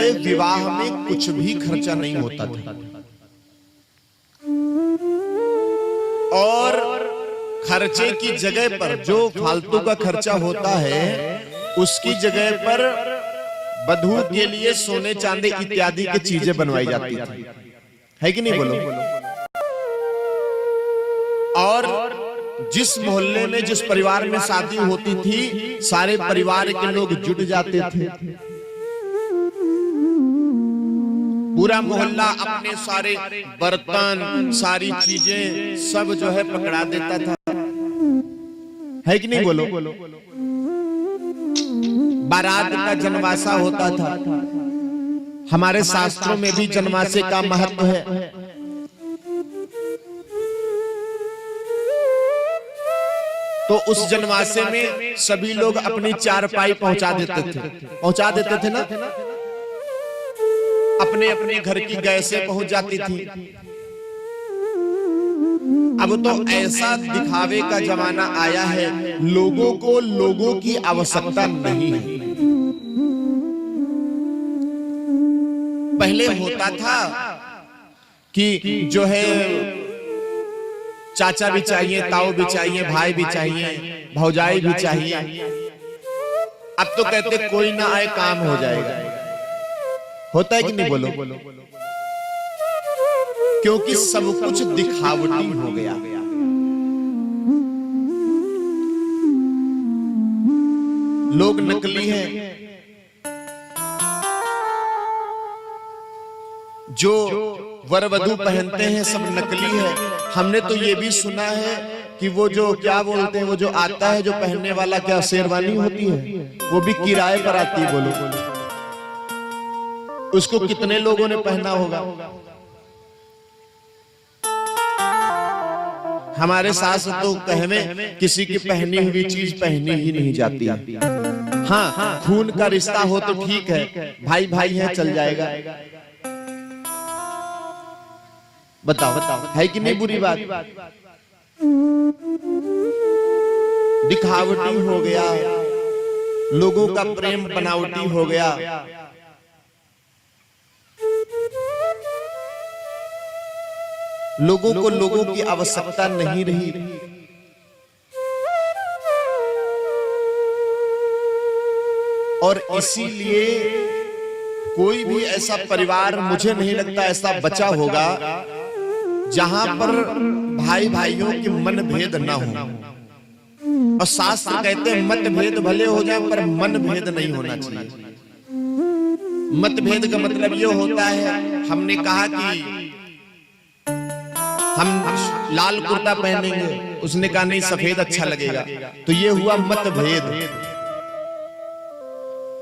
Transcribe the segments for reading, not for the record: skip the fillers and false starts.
पहले विवाह में कुछ भी खर्चा नहीं होता था, और खर्चे की जगह पर जो फालतू का खर्चा होता है उसकी जगह पर वधू के लिए सोने चांदी इत्यादि की चीजें बनवाई जाती थी, है कि नहीं बोलो। और जिस मोहल्ले में जिस परिवार में शादी होती थी सारे परिवार के लोग जुट जाते थे, पूरा मोहल्ला अपने सारे बर्तन सारी चीजें सब जो है पकड़ा देता था, है कि नहीं बोलो। बारात का जनवासा होता था, हमारे शास्त्रों में भी जनवासे का महत्व है। तो उस जनवासे में सभी लोग अपनी चारपाई पहुंचा देते थे ना, अपने अपने घर की गैसें पहुंच जाती थी। अब तो ऐसा दिखावे का जमाना आया है, लोगों को लोगों की आवश्यकता नहीं है। पहले होता था कि जो है चाचा भी चाहिए, ताऊ भी चाहिए, भाई भी चाहिए, भौजाई भी चाहिए। अब तो कहते कोई ना आए काम हो जाएगा, होता है कि नहीं बोलो। क्योंकि सब कुछ दिखावटी हो गया। लोग नकली हैं, जो वर वधू पहनते हैं सब नकली है। हमने तो ये भी सुना है कि वो जो क्या बोलते हैं, वो जो आता है जो पहनने वाला, क्या शेरवानी होती है, वो भी किराए पर आती है। बोलो उसको कितने लोगों ने पहना होगा। हमारे सास तो कहवे किसी की पहनी हुई चीज पहनी ही नहीं जाती। हाँ, खून का रिश्ता हो तो ठीक है, भाई भाई है चल जाएगा। बताओ है कि नहीं बुरी बात। दिखावटी हो गया, लोगों का प्रेम बनावटी हो गया। लोगों को लोगों की आवश्यकता नहीं रही। और इसीलिए कोई भी ऐसा परिवार मुझे नहीं लगता ऐसा बचा होगा जहां पर भाई भाइयों के मन भेद ना हो। और शास्त्र कहते हैं मतभेद भले हो जाए पर मन भेद नहीं होना चाहिए। मतभेद का मतलब ये होता है, हमने कहा कि हम लाल कुर्ता पहनेंगे, उसने कहा नहीं सफेद अच्छा लगेगा, तो ये हुआ मतभेद।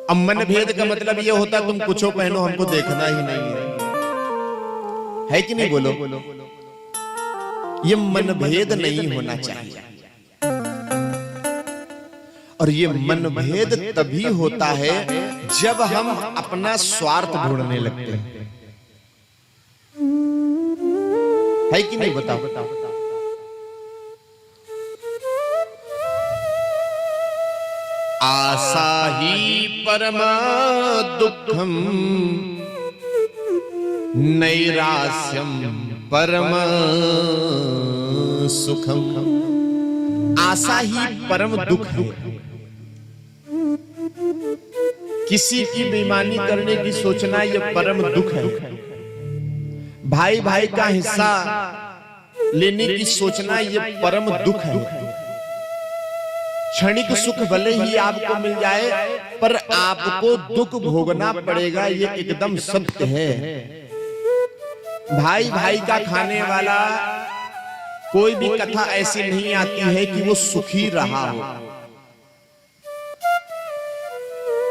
अब मनभेद का मतलब ये होता तुम कुछ पहनो हमको देखना ही नहीं है कि नहीं बोलो। ये मनभेद नहीं होना चाहिए। और ये मनभेद तभी होता है जब हम अपना स्वार्थ ढूंढने लगते हैं, है कि नहीं बताओ। आशा ही परमा दुखम नैरास्यम परम सुखम। आशा ही परम दुख है। किसी की बेईमानी करने की सोचना यह परम दुख है। भाई भाई का हिस्सा लेने की सोचना यह परम दुख है। क्षणिक सुख भले ही आपको मिल जाए पर आपको दुख भोगना पड़ेगा, ये एकदम सत्य है। भाई भाई का खाने वाला कोई भी कथा ऐसी नहीं आती है कि वो सुखी रहा हो।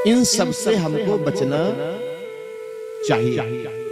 इन सब से हमको बचना चाहिए।